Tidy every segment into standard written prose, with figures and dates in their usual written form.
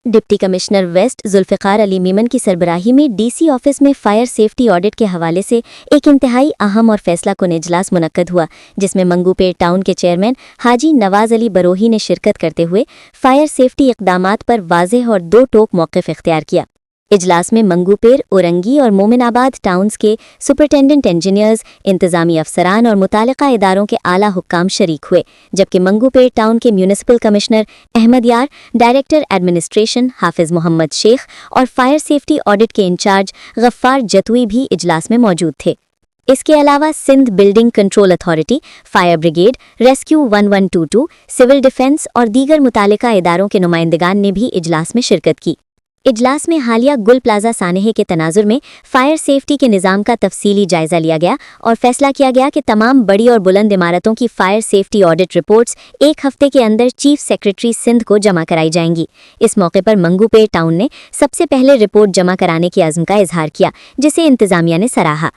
Deputy commissioner west Zulfiqar Ali Memon की सरबराही में डीसी ऑफिस में फायर सेफ्टी ऑडिट के हवाले से एक इंतहाई अहम और फैसला कुन इजलास मुनक्कद हुआ, जिसमें मंगूपेट टाउन के चेयरमैन हाजी नवाज अली बरोही ने शिरकत करते हुए फायर सेफ्टी इक़दामात पर वाज़ेह और दो टोक मौक़िफ़ इख्तियार किया। इजलास में मंगूपेर, औरंगी और मोमिनाबाद टाउन्स के सुपरिटेंडेंट इंजीनियर्स, इंतजामी अफसरान और मुतालिका इदारों के आला हुक्काम शरीक हुए, जबकि मंगूपेर टाउन के municipal commissioner Ahmed Yar, director administration Hafiz Mohammad Sheikh और फायर सेफ्टी ऑडिट के इंचार्ज गफ्फार जतुई भी इजलास में मौजूद थे। इसके अलावा Sindh building control authority, fire brigade, rescue 1122, civil defence और दीगर मुतालिका इदारों के नुमाइंदगान ने भी इजलास में शिरकत की। इजलास में हालिया गुल प्लाजा सानहे के तनाजुर में फायर सेफ्टी के निज़ाम का तफसीली जायजा लिया गया और फैसला किया गया कि तमाम बड़ी और बुलंद इमारतों की फायर सेफ्टी ऑडिट रिपोर्ट्स एक हफ्ते के अंदर चीफ सेक्रेटरी सिंध को जमा कराई जाएंगी। इस मौके पर मंगूपेट टाउन ने सबसे पहले रिपोर्ट जमा कराने की अज़्म का इजहार किया, जिसे इंतजामिया ने सराहा।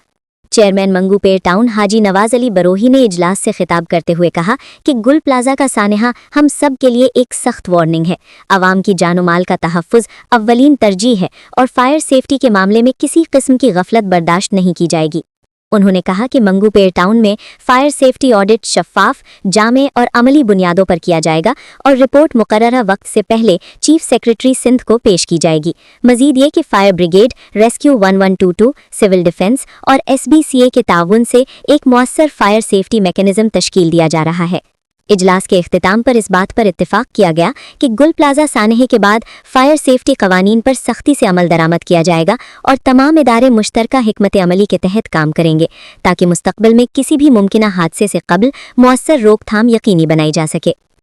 चेयरमैन मंगूपेट टाउन हाजी नवाज अली बरोही ने इजलास से खिताब करते हुए कहा कि गुल प्लाजा का सानहा हम सब के लिए एक सख्त वार्निंग है। आवाम की जान माल का तहफ़्फ़ुज़ अव्वलीन तरजीह है और फायर सेफ्टी के मामले में किसी किस्म की गफलत बर्दाश्त नहीं की जाएगी। उन्होंने कहा कि मंगूपेट टाउन में फायर सेफ्टी ऑडिट शफ़ाफ, जामे और अमली बुनियादों पर किया जाएगा और रिपोर्ट मुकर्ररा वक्त से पहले चीफ सेक्रेटरी सिंध को पेश की जाएगी। मजीद ये कि fire brigade, rescue 1122, civil defence और SBCA के ताउन से एक मुअस्सर फायर सेफ्टी मैकेनिज्म तश्कील दिया जा रहा है। इजलास के इख्तिताम पर इस बात पर इत्तिफाक किया गया कि गुल प्लाजा सानहे के बाद फायर सेफ्टी कवानीन पर सख्ती से अमल दरामद किया जाएगा और तमाम इदारे मुश्तरका हिकमत अमली के तहत काम करेंगे, ताकि मुस्तकबिल में किसी भी मुमकिना हादसे से कबल मुअस्सर रोकथाम यकीनी बनाई जा सके।